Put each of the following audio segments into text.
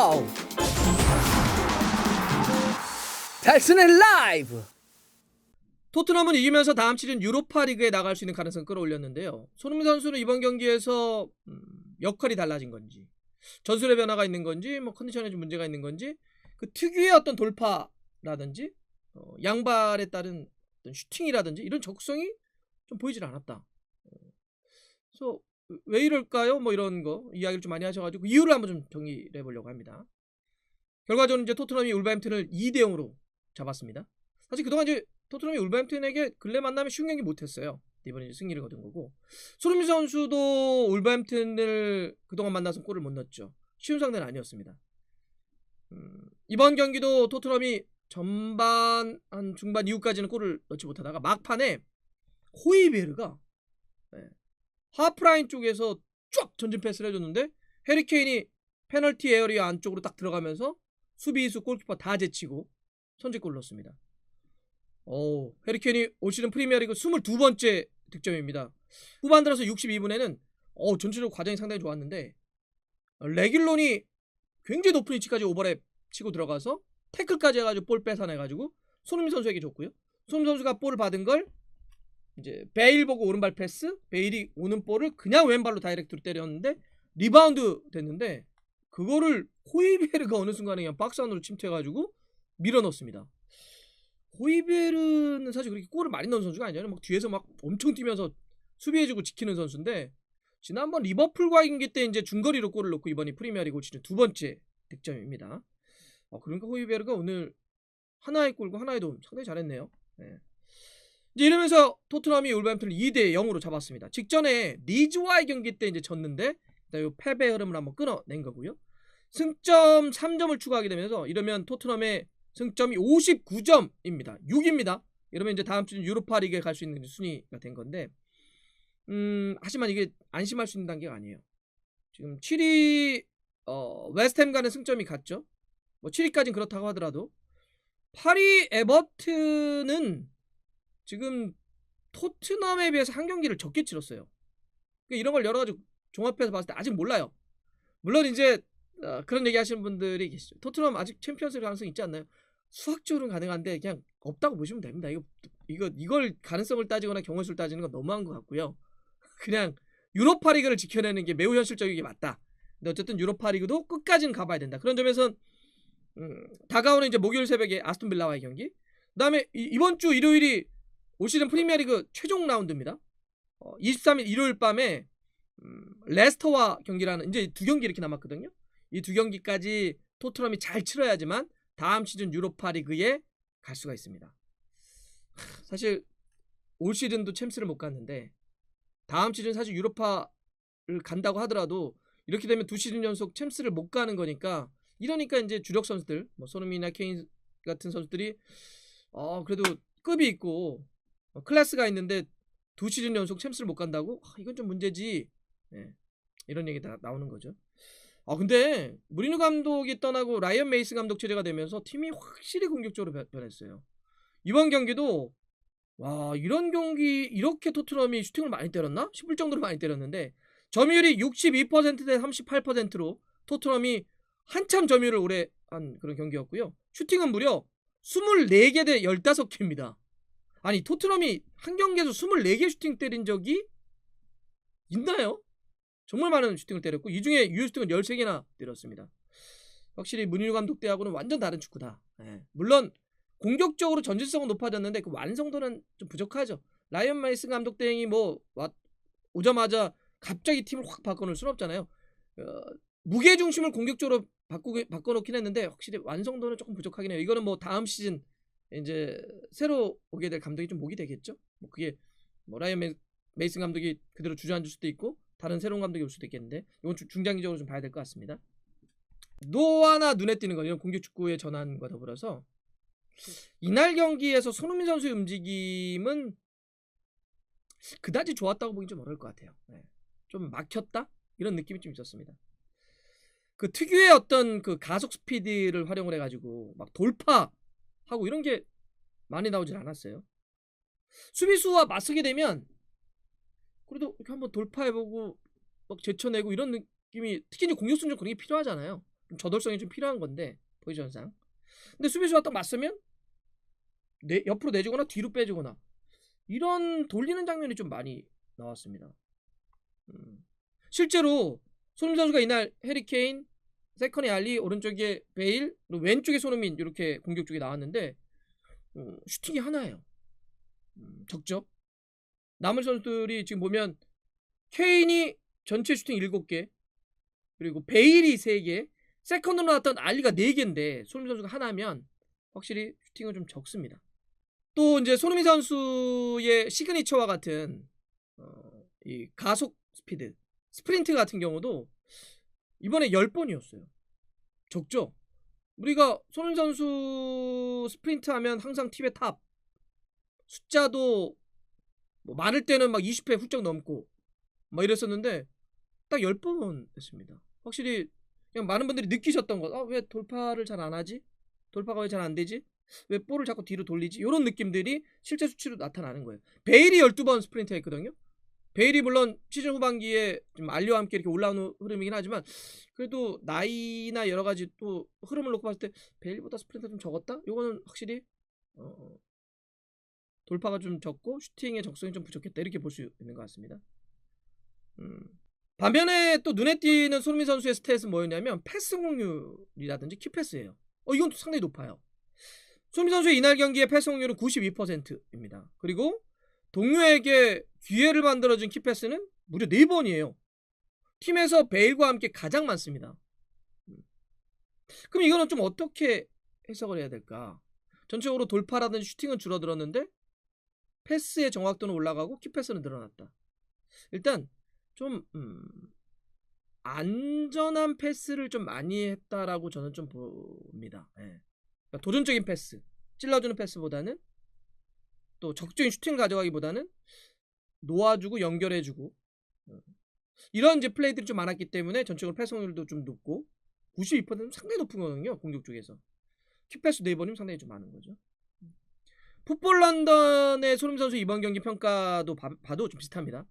와우! 달슨의 라이브! 토트넘은 이기면서 다음 시즌 유로파 리그에 나갈 수 있는 가능성을 끌어올렸는데요. 손흥민 선수는 이번 경기에서 역할이 달라진 건지, 전술의 변화가 있는 건지, 뭐 컨디션에 좀 문제가 있는 건지, 그 특유의 어떤 돌파라든지 양발에 따른 어떤 슈팅이라든지 이런 적극성이 좀 보이질 않았다. 그래서 왜 이럴까요? 뭐 이런 거 이야기를 좀 많이 하셔가지고 이유를 한번 좀 정리를 해보려고 합니다. 결과적으로 이제 토트넘이 울버햄튼을 2대0으로 잡았습니다. 사실 그동안 이제 토트넘이 울버햄튼에게 근래 만나면 쉬운 경기 못했어요. 이번에 이제 승리를 거둔 거고, 손흥민 선수도 울버햄튼을 그동안 만나서 골을 못 넣었죠. 쉬운 상대는 아니었습니다. 이번 경기도 토트넘이 전반 한 중반 이후까지는 골을 넣지 못하다가 막판에 호이베르가 하프라인 쪽에서 쫙 전진 패스를 해줬는데 해리케인이 페널티 에어리어 안쪽으로 딱 들어가면서 수비수 골키퍼 다 제치고 선제골을 넣었습니다. 해리케인이 올 시즌 프리미어리그 22번째 득점입니다. 후반 들어서 62분에는 전체적으로 과정이 상당히 좋았는데 레길론이 굉장히 높은 위치까지 오버랩 치고 들어가서 태클까지 해가지고 볼 뺏어내가지고 손흥민 선수에게 줬고요. 손흥민 선수가 볼을 받은 걸 이제 베일 보고 오른발 패스, 베일이 오는 볼을 그냥 왼발로 다이렉트로 때렸는데 리바운드 됐는데 그거를 호이베르가 어느 순간에 그냥 박스 안으로 침투해가지고 밀어넣습니다. 호이베르는 사실 그렇게 골을 많이 넣은 선수가 아니잖아요. 막 뒤에서 막 엄청 뛰면서 수비해주고 지키는 선수인데 지난번 리버풀과 경기 때 이제 중거리로 골을 넣고 이번이 프리미어리그 시즌 2번째 득점입니다. 그러니까 호이베르가 오늘 하나의 골과 하나의 도움 상당히 잘했네요. 네. 이제 이러면서 토트넘이 울버햄튼을 2대0으로 잡았습니다. 직전에 리즈와의 경기 때 이제 졌는데 이 패배 흐름을 한번 끊어낸 거고요. 승점 3점을 추가하게 되면서 이러면 토트넘의 승점이 59점입니다. 6입니다. 이러면 이제 다음 시즌 유로파 리그에 갈 수 있는 순위가 된 건데, 하지만 이게 안심할 수 있는 단계가 아니에요. 지금 7위 웨스트햄과는 승점이 같죠. 뭐 7위까지는 그렇다고 하더라도 8위 에버튼은 지금 토트넘에 비해서 한 경기를 적게 치렀어요. 그러니까 이런 걸 여러 가지 종합해서 봤을 때 아직 몰라요. 물론 이제 그런 얘기 하시는 분들이 계시죠. 토트넘 아직 챔피언스 가능성이 있지 않나요? 수학적으로는 가능한데 그냥 없다고 보시면 됩니다. 이걸 가능성을 따지거나 경우수를 따지는 건 너무한 것 같고요. 그냥 유로파 리그를 지켜내는 게 매우 현실적이게 맞다. 근데 어쨌든 유로파 리그도 끝까지는 가봐야 된다. 그런 점에선 다가오는 이제 목요일 새벽에 아스톤 빌라와의 경기, 그다음에 이번 주 일요일이 올 시즌 프리미어리그 최종 라운드입니다. 23일 일요일 밤에 레스터와 경기라는 이제 두 경기 이렇게 남았거든요. 이 두 경기까지 토트넘이 잘 치러야지만 다음 시즌 유로파 리그에 갈 수가 있습니다. 사실 올 시즌도 챔스를 못 갔는데 다음 시즌 사실 유로파를 간다고 하더라도 이렇게 되면 두 시즌 연속 챔스를 못 가는 거니까, 이러니까 이제 주력 선수들 뭐 손흥민이나 케인 같은 선수들이 그래도 급이 있고 클래스가 있는데 두 시즌 연속 챔스를 못 간다고? 이건 좀 문제지. 네, 이런 얘기 다 나오는 거죠. 근데 무리뉴 감독이 떠나고 라이언 메이슨 감독 체제가 되면서 팀이 확실히 공격적으로 변했어요. 이번 경기도 이런 경기 이렇게 토트넘이 슈팅을 많이 때렸나 싶을 정도로 많이 때렸는데 점유율이 62% 대 38%로 토트넘이 한참 점유율을 오래 한 그런 경기였고요. 슈팅은 무려 24개 대 15개입니다. 아니 토트넘이 한 경기에서 24개 슈팅 때린 적이 있나요? 정말 많은 슈팅을 때렸고 이 중에 유효 슈팅은 13개나 때렸습니다. 확실히 무리뉴 감독 때하고는 완전 다른 축구다. 물론 공격적으로 전진성은 높아졌는데 그 완성도는 좀 부족하죠. 라이언 메이슨 감독 때이 오자마자 갑자기 팀을 확 바꿔놓을 수는 없잖아요. 무게 중심을 공격적으로 바꿔놓긴 했는데 확실히 완성도는 조금 부족하긴 해요. 이거는 뭐 다음 시즌 이제 새로 오게 될 감독이 좀 목이 되겠죠. 그게 라이언 메이슨 감독이 그대로 주저앉을 수도 있고 다른 새로운 감독이 올 수도 있겠는데 이건 중장기적으로 좀 봐야 될 것 같습니다. 또 하나 눈에 띄는 건 이런 공격 축구의 전환과 더불어서 이날 경기에서 손흥민 선수의 움직임은 그다지 좋았다고 보긴 좀 어려울 것 같아요. 좀 막혔다? 이런 느낌이 좀 있었습니다. 그 특유의 어떤 그 가속 스피드를 활용을 해가지고 막 돌파하고 이런 게 많이 나오질 않았어요. 수비수와 맞서게 되면 그래도 이렇게 한번 돌파해보고 막 제쳐내고 이런 느낌이, 특히 이제 공격수는 그런 게 필요하잖아요. 좀 저돌성이 좀 필요한 건데 포지션상. 근데 수비수와 딱 맞서면 옆으로 내주거나 뒤로 빼주거나 이런 돌리는 장면이 좀 많이 나왔습니다. 실제로 손흥민 선수가 이날 해리케인, 세컨에 알리, 오른쪽에 베일, 왼쪽에 손흥민 이렇게 공격 쪽에 나왔는데 슈팅이 하나예요. 적죠? 남은 선수들이 지금 보면 케인이 전체 슈팅 7개, 그리고 베일이 3개, 세컨으로 나왔던 알리가 4개인데 손흥민 선수가 하나면 확실히 슈팅은 좀 적습니다. 또 이제 손흥민 선수의 시그니처와 같은 이 가속 스피드, 스프린트 같은 경우도 이번에 10번이었어요. 적죠? 우리가 손흥민 선수 스프린트 하면 항상 팀의 탑, 숫자도 뭐 많을 때는 막 20회 훌쩍 넘고 막 이랬었는데 딱 10번 했습니다. 확실히 그냥 많은 분들이 느끼셨던 거, 왜 돌파를 잘 안 하지? 돌파가 왜 잘 안 되지? 왜 볼을 자꾸 뒤로 돌리지? 이런 느낌들이 실제 수치로 나타나는 거예요. 베일이 12번 스프린트 했거든요. 베일이 물론 시즌 후반기에 좀 알리와 함께 이렇게 올라오는 흐름이긴 하지만 그래도 나이나 여러 가지 또 흐름을 놓고 봤을 때 베일보다 스프린트가 좀 적었다? 이거는 확실히 돌파가 좀 적고 슈팅의 적성이 좀 부족했다 이렇게 볼 수 있는 것 같습니다. 반면에 또 눈에 띄는 손흥민 선수의 스탯은 뭐였냐면 패스 성공률이라든지 키패스예요. 이건 또 상당히 높아요. 손흥민 선수의 이날 경기의 패스 성공률은 92%입니다. 그리고 동료에게 기회를 만들어준 키패스는 무려 4번이에요. 팀에서 베일과 함께 가장 많습니다. 그럼 이거는 좀 어떻게 해석을 해야 될까? 전체적으로 돌파라든지 슈팅은 줄어들었는데 패스의 정확도는 올라가고 키패스는 늘어났다. 일단 좀 안전한 패스를 좀 많이 했다라고 저는 좀 봅니다. 예. 그러니까 도전적인 패스, 찔러주는 패스보다는 또 적극적인 슈팅을 가져가기보다는 놓아주고 연결해주고 이런 이제 플레이들이 좀 많았기 때문에 전체적으로 패스 확률도 좀 높고 92%는 상당히 높은 거거든요. 공격 쪽에서 키패스 4번이면 상당히 좀 많은 거죠. 풋볼 런던의 손흥민 선수 이번 경기 평가도 봐도 좀 비슷합니다.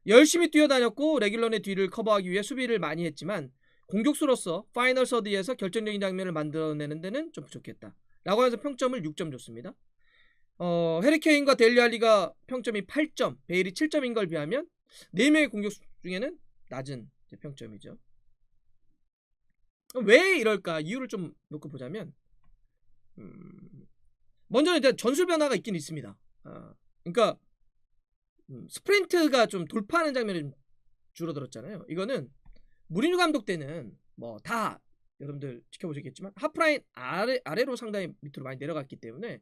열심히 뛰어다녔고 레귤런의 뒤를 커버하기 위해 수비를 많이 했지만 공격수로서 파이널 서드에서 결정적인 장면을 만들어내는 데는 좀 부족했다 라고 해서 평점을 6점 줬습니다. 해리케인과 델리 알리가 평점이 8점, 베일이 7점인 걸 비하면 4명의 공격수 중에는 낮은 평점이죠. 왜 이럴까? 이유를 좀 놓고 보자면 먼저는 일단 전술 변화가 있긴 있습니다. 그러니까 스프린트가 좀 돌파하는 장면이 좀 줄어들었잖아요. 이거는 무리뉴 감독 때는 뭐 다 여러분들 지켜보셨겠지만 하프라인 아래로 상당히 밑으로 많이 내려갔기 때문에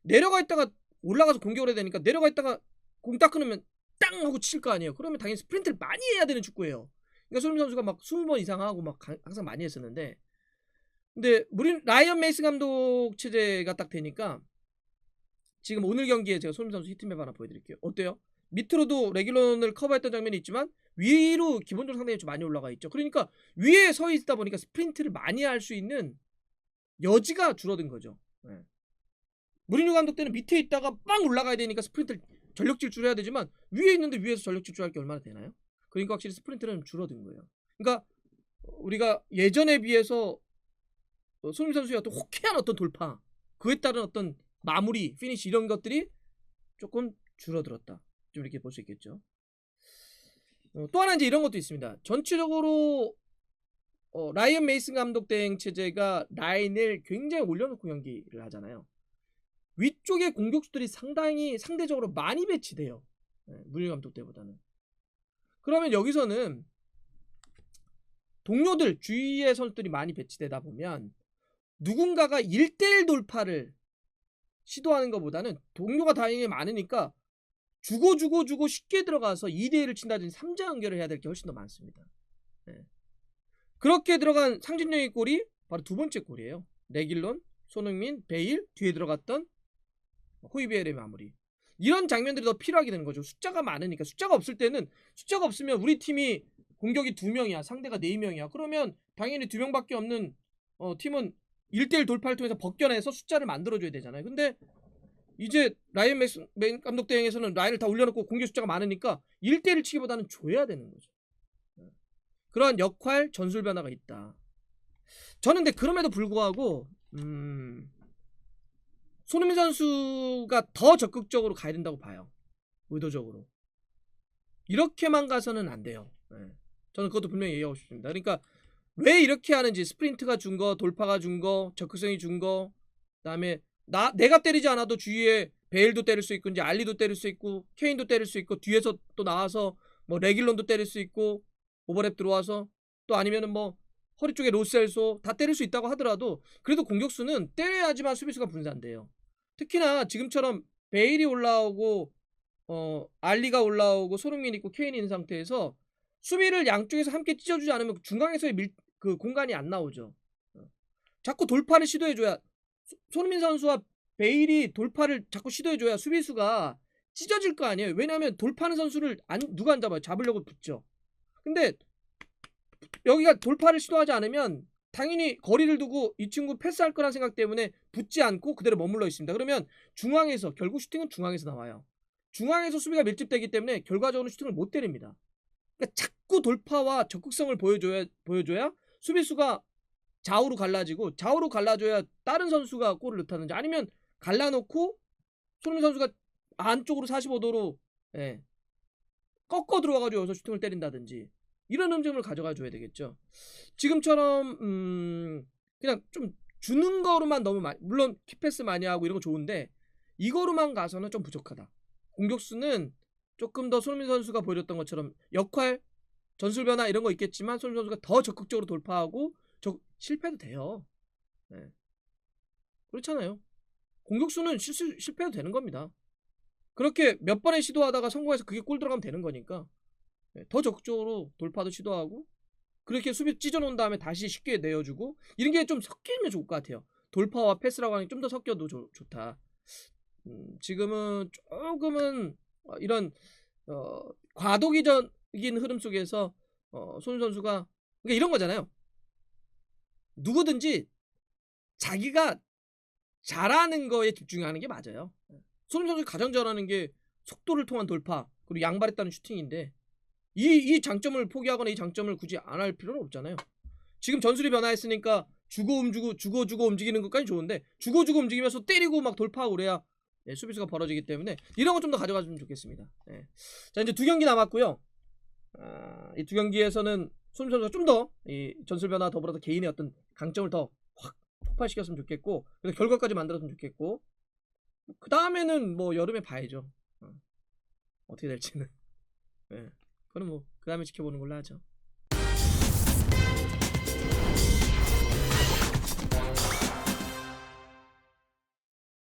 내려가 있다가 올라가서 공격을 해야 되니까 내려가 있다가 공 딱 끊으면 땅 하고 칠 거 아니에요. 그러면 당연히 스프린트를 많이 해야 되는 축구예요. 그러니까 손흥민 선수가 막 20번 이상 하고 막 항상 많이 했었는데 근데 라이언 메이슨 감독 체제가 딱 되니까 지금 오늘 경기에 제가 손흥민 선수 히트맵 하나 보여드릴게요. 어때요? 밑으로도 레귤런을 커버했던 장면이 있지만 위로 기본적으로 상당히 좀 많이 올라가 있죠. 그러니까 위에 서 있다 보니까 스프린트를 많이 할 수 있는 여지가 줄어든 거죠. 네. 무리뉴 감독 때는 밑에 있다가 빵 올라가야 되니까 스프린트를 전력 질주를 해야 되지만 위에 있는데 위에서 전력 질주할 게 얼마나 되나요? 그러니까 확실히 스프린트는 줄어든 거예요. 그러니까 우리가 예전에 비해서 손흥민 선수의 어떤 호쾌한 어떤 돌파, 그에 따른 어떤 마무리, 피니시 이런 것들이 조금 줄어들었다. 좀 이렇게 볼 수 있겠죠. 또 하나 이제 이런 것도 있습니다. 전체적으로 라이언 메이슨 감독 대행 체제가 라인을 굉장히 올려놓고 경기를 하잖아요. 위쪽에 공격수들이 상대적으로 많이 배치돼요. 무리뉴 감독 때보다는. 그러면 여기서는 동료들 주위의 선수들이 많이 배치되다 보면 누군가가 1대1 돌파를 시도하는 것보다는 동료가 다행히 많으니까 주고 쉽게 들어가서 2대1을 친다든지 3자 연결을 해야 될 게 훨씬 더 많습니다. 네. 그렇게 들어간 상징적인 골이 바로 두 번째 골이에요. 레길론, 손흥민, 베일, 뒤에 들어갔던 호이비엘의 마무리. 이런 장면들이 더 필요하게 되는 거죠. 숫자가 많으니까. 숫자가 없으면 우리 팀이 공격이 2명이야. 상대가 4명이야. 그러면 당연히 2명밖에 없는 팀은 1대1 돌파를 통해서 벗겨내서 숫자를 만들어줘야 되잖아요. 근데 이제 라이언 메이슨 감독 대행에서는 라인을 다 올려놓고 공격 숫자가 많으니까 1대1을 치기보다는 줘야 되는 거죠. 그러한 역할, 전술 변화가 있다. 저는 근데 그럼에도 불구하고 손흥민 선수가 더 적극적으로 가야 된다고 봐요. 의도적으로. 이렇게만 가서는 안 돼요. 네. 저는 그것도 분명히 얘기하고 싶습니다. 그러니까 왜 이렇게 하는지, 스프린트가 준 거, 돌파가 준 거, 적극성이 준 거, 그다음에 내가 때리지 않아도 주위에 베일도 때릴 수 있고, 이제 알리도 때릴 수 있고, 케인도 때릴 수 있고, 뒤에서 또 나와서 뭐 레길론도 때릴 수 있고, 오버랩 들어와서, 또 아니면은 뭐 허리 쪽에 로셀소 다 때릴 수 있다고 하더라도 그래도 공격수는 때려야지만 수비수가 분산돼요. 특히나 지금처럼 베일이 올라오고 알리가 올라오고 손흥민 있고 케인이 있는 상태에서 수비를 양쪽에서 함께 찢어주지 않으면 중앙에서의 그 공간이 안 나오죠. 자꾸 돌파를 시도해줘야, 손흥민 선수와 베일이 돌파를 자꾸 시도해줘야 수비수가 찢어질 거 아니에요. 왜냐하면 돌파하는 선수를 누가 안 잡아요. 잡으려고 붙죠. 근데 여기가 돌파를 시도하지 않으면 당연히 거리를 두고 이 친구 패스할 거란 생각 때문에 붙지 않고 그대로 머물러 있습니다. 그러면 중앙에서, 결국 슈팅은 중앙에서 나와요. 중앙에서 수비가 밀집되기 때문에 결과적으로 슈팅을 못 때립니다. 그러니까 자꾸 돌파와 적극성을 보여줘야 수비수가 좌우로 갈라지고, 좌우로 갈라줘야 다른 선수가 골을 넣다든지, 아니면 갈라놓고 손흥민 선수가 안쪽으로 45도로 꺾어 들어와가지고 여기서 슈팅을 때린다든지, 이런 움직임을 가져가 줘야 되겠죠. 지금처럼 그냥 좀 주는 거로만 너무 많이, 물론 키패스 많이 하고 이런 거 좋은데 이거로만 가서는 좀 부족하다. 공격수는 조금 더 손흥민 선수가 보여줬던 것처럼 역할, 전술 변화 이런 거 있겠지만 손흥민 선수가 더 적극적으로 돌파하고, 실패도 돼요. 네. 그렇잖아요. 공격수는 실패해도 되는 겁니다. 그렇게 몇 번의 시도하다가 성공해서 그게 골 들어가면 되는 거니까 더 적극적으로 돌파도 시도하고, 그렇게 수비 찢어놓은 다음에 다시 쉽게 내어주고, 이런 게 좀 섞이면 좋을 것 같아요. 돌파와 패스라고 하는 게 좀 더 섞여도 좋다. 지금은 조금은 이런 과도기적인 흐름 속에서 손흥민 선수가, 그러니까 이런 거잖아요. 누구든지 자기가 잘하는 거에 집중하는 게 맞아요. 손흥민 선수가 가장 잘하는 게 속도를 통한 돌파, 그리고 양발에 따른 슈팅인데, 이 장점을 포기하거나 이 장점을 굳이 안 할 필요는 없잖아요. 지금 전술이 변화했으니까 주고 움직이는 것까지 좋은데, 주고 움직이면서 때리고 막 돌파하고 그래야 수비수가 벌어지기 때문에 이런 거 좀 더 가져가주면 좋겠습니다. 자, 이제 2경기 남았고요. 이 2경기에서는 손흥민 선수가 좀 더 이 전술 변화 더불어서 개인의 어떤 강점을 더 확 폭발시켰으면 좋겠고, 그래서 결과까지 만들었으면 좋겠고, 그 다음에는 뭐 여름에 봐야죠. 어떻게 될지는. 그건 뭐 그 다음에 지켜보는 걸로 하죠.